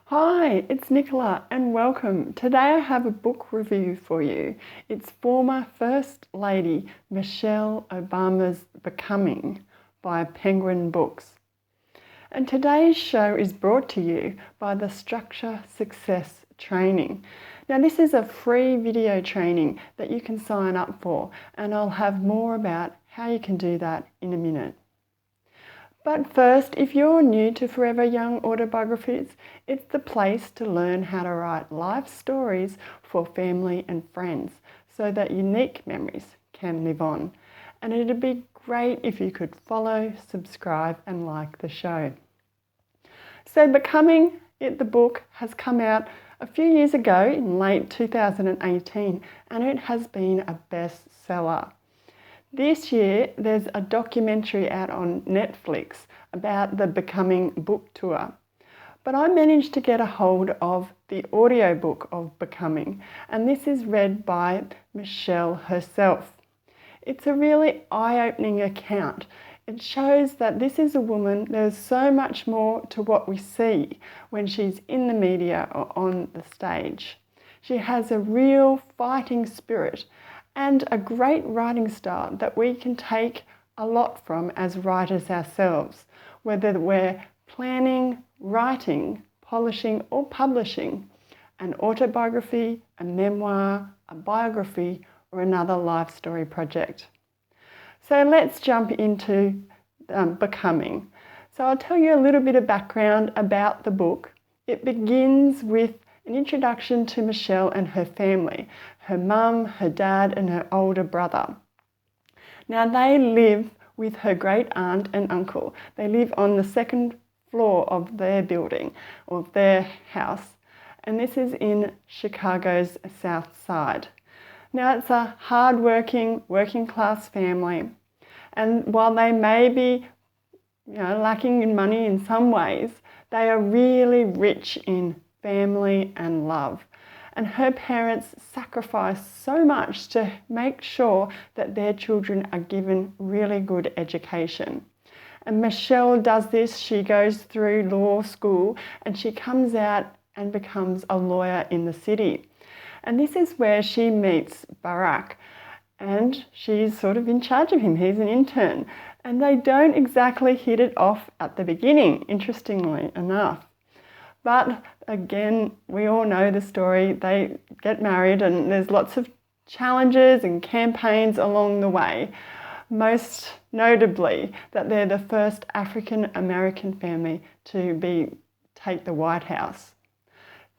Hi, it's Nicola and welcome. Today I have a book review for you. It's former First Lady Michelle Obama's Becoming by Penguin Books. And today's show is brought to you by the Structure Success Training. Now this is a free video training that you can sign up for, and I'll have more about how you can do that in a minute. But first, if you're new to Forever Young Autobiographies, it's the place to learn how to write life stories for family and friends so that unique memories can live on. And it'd be great if you could follow, subscribe and like the show. So Becoming It, the book, has come out a few years ago in late 2018 and it has been a bestseller. This year, there's a documentary out on Netflix about the Becoming book tour. But I managed to get a hold of the audiobook of Becoming, and this is read by Michelle herself. It's a really eye-opening account. It shows that this is a woman, there's so much more to what we see when she's in the media or on the stage. She has a real fighting spirit and a great writing style that we can take a lot from as writers ourselves, whether we're planning, writing, polishing or publishing an autobiography, a memoir, a biography or another life story project. So let's jump into Becoming. So I'll tell you a little bit of background about the book. It begins with an introduction to Michelle and her family, her mum, her dad and her older brother. Now they live with her great aunt and uncle. They live on the second floor of their building, of their house, and this is in Chicago's South Side. Now it's a hard-working, working-class family, and while they may be lacking in money in some ways, they are really rich in family and love. And her parents sacrifice so much to make sure that their children are given really good education. And Michelle does this. She goes through law school and she comes out and becomes a lawyer in the city. And this is where she meets Barack, and she's sort of in charge of him. He's an intern. And they don't exactly hit it off at the beginning, interestingly enough. But again, we all know the story. They get married and there's lots of challenges and campaigns along the way. Most notably that they're the first African American family to take the White House.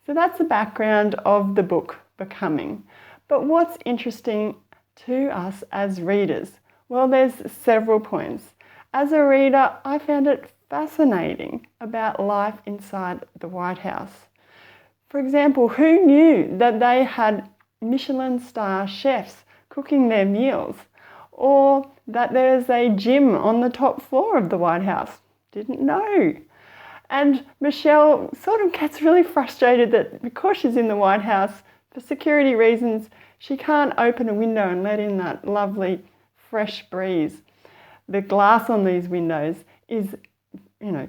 So that's the background of the book Becoming. But what's interesting to us as readers? Well, there's several points. As a reader, I found it fascinating about life inside the White House. For example, who knew that they had Michelin star chefs cooking their meals, or that there's a gym on the top floor of the White House? Didn't know. And Michelle sort of gets really frustrated that because she's in the White House, for security reasons, she can't open a window and let in that lovely fresh breeze. The glass on these windows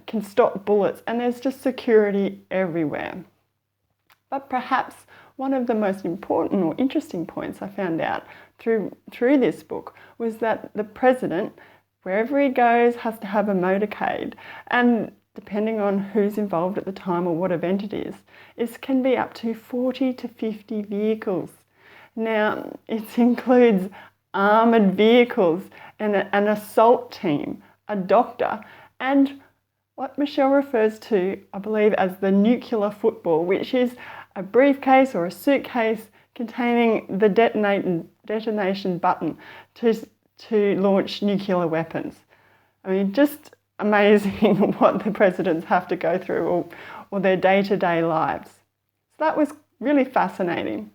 can stop bullets, and there's just security everywhere. But perhaps one of the most important or interesting points I found out through this book was that the president, wherever he goes, has to have a motorcade, and depending on who's involved at the time or what event it is, it can be up to 40 to 50 vehicles. Now, it includes armoured vehicles and an assault team, a doctor, and what Michelle refers to, I believe, as the nuclear football, which is a briefcase or a suitcase containing the detonation button to launch nuclear weapons. I mean, just amazing what the presidents have to go through or their day-to-day lives. So that was really fascinating.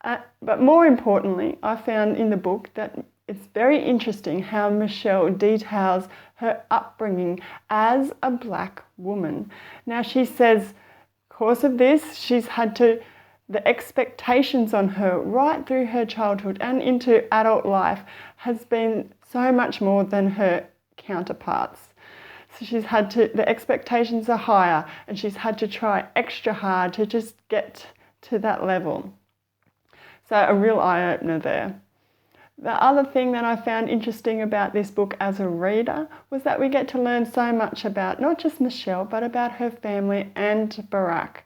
But more importantly, I found in the book that it's very interesting how Michelle details her upbringing as a black woman. Now she says, because of this, she's had the expectations on her right through her childhood and into adult life has been so much more than her counterparts. she's had to, the expectations are higher and she's had to try extra hard to just get to that level. So a real eye-opener there. The other thing that I found interesting about this book as a reader was that we get to learn so much about not just Michelle, but about her family and Barack.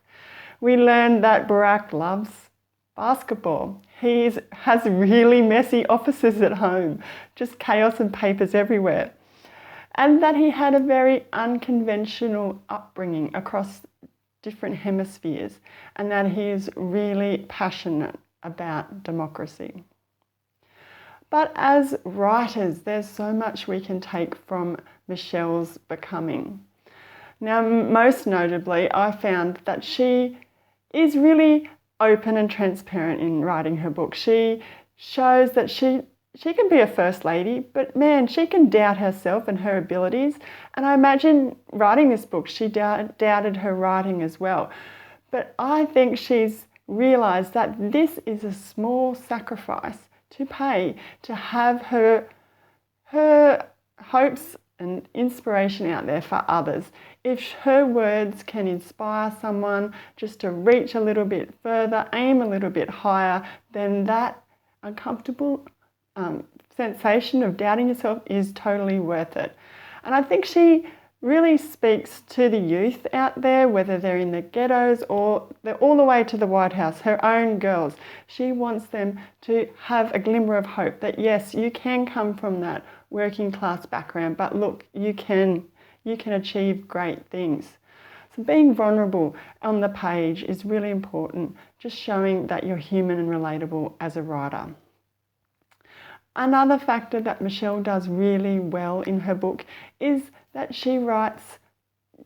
We learn that Barack loves basketball. He has really messy offices at home, just chaos and papers everywhere. And that he had a very unconventional upbringing across different hemispheres, and that he is really passionate about democracy. But as writers, there's so much we can take from Michelle's becoming. Now, most notably, I found that she is really open and transparent in writing her book. She shows that she can be a first lady, but man, she can doubt herself and her abilities. And I imagine writing this book, she doubted her writing as well. But I think she's realised that this is a small sacrifice to pay to have her hopes and inspiration out there for others. If her words can inspire someone just to reach a little bit further, aim a little bit higher, then that uncomfortable sensation of doubting yourself is totally worth it. And I think she really speaks to the youth out there, whether they're in the ghettos or they're all the way to the White House, her own girls. She wants them to have a glimmer of hope that yes, you can come from that working class background, but look, you can achieve great things. So being vulnerable on the page is really important, just showing that you're human and relatable as a writer. Another factor that Michelle does really well in her book is that she writes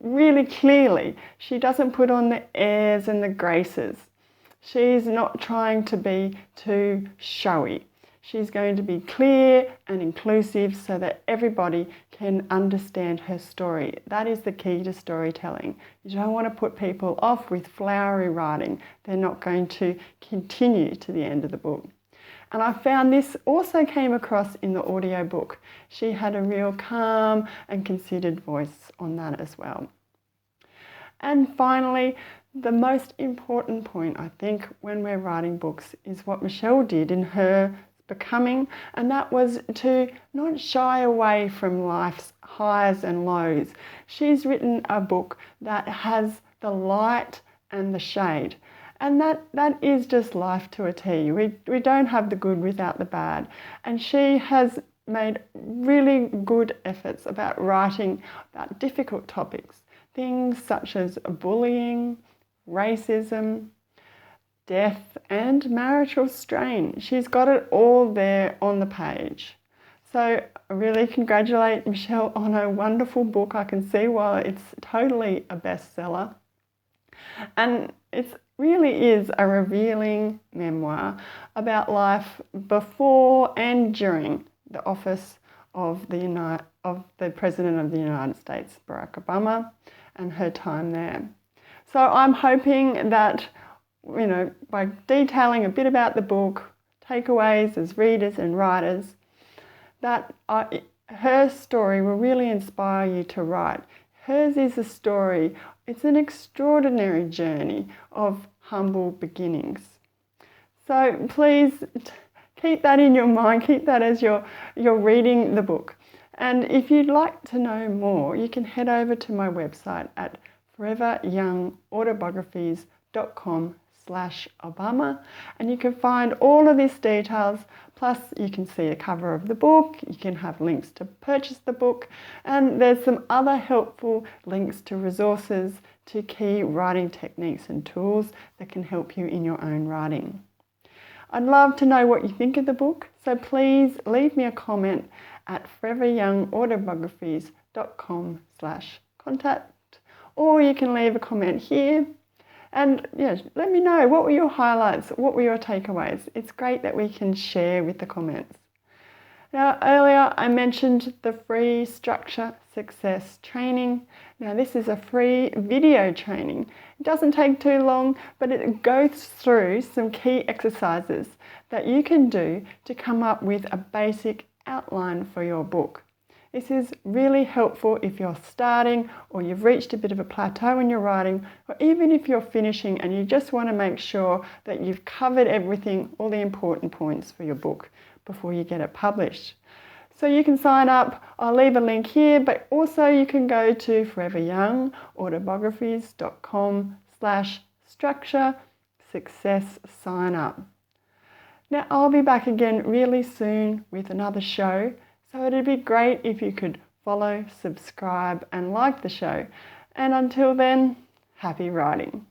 really clearly. She doesn't put on the airs and the graces. She's not trying to be too showy. She's going to be clear and inclusive so that everybody can understand her story. That is the key to storytelling. You don't want to put people off with flowery writing. They're not going to continue to the end of the book. And I found this also came across in the audiobook. She had a real calm and considered voice on that as well. And finally, the most important point, I think, when we're writing books is what Michelle did in her becoming, and that was to not shy away from life's highs and lows. She's written a book that has the light and the shade. And that is just life to a T. We don't have the good without the bad. And she has made really good efforts about writing about difficult topics. Things such as bullying, racism, death and marital strain. She's got it all there on the page. So I really congratulate Michelle on a wonderful book. I can see why it's totally a bestseller. And it really is a revealing memoir about life before and during the office of the President of the United States, Barack Obama, and her time there. So I'm hoping that, by detailing a bit about the book, takeaways as readers and writers, that her story will really inspire you to write. Hers is a story, it's an extraordinary journey of humble beginnings. So please keep that in your mind, keep that as you're reading the book. And if you'd like to know more, you can head over to my website at foreveryoungautobiographies.com/Obama, and you can find all of these details, plus you can see a cover of the book, you can have links to purchase the book, and there's some other helpful links to resources, to key writing techniques and tools that can help you in your own writing. I'd love to know what you think of the book, so please leave me a comment at foreveryoungautobiographies.com/contact, or you can leave a comment here. And let me know, what were your highlights? What were your takeaways? It's great that we can share with the comments. Now, earlier I mentioned the free Structure Success training. Now, this is a free video training. It doesn't take too long, but it goes through some key exercises that you can do to come up with a basic outline for your book. This is really helpful if you're starting or you've reached a bit of a plateau in your writing, or even if you're finishing and you just want to make sure that you've covered everything, all the important points for your book before you get it published. So you can sign up. I'll leave a link here, but also you can go to foreveryoungautobiographies.com/structure success sign up. Now I'll be back again really soon with another show, so it'd be great if you could follow, subscribe and like the show. And until then, happy writing.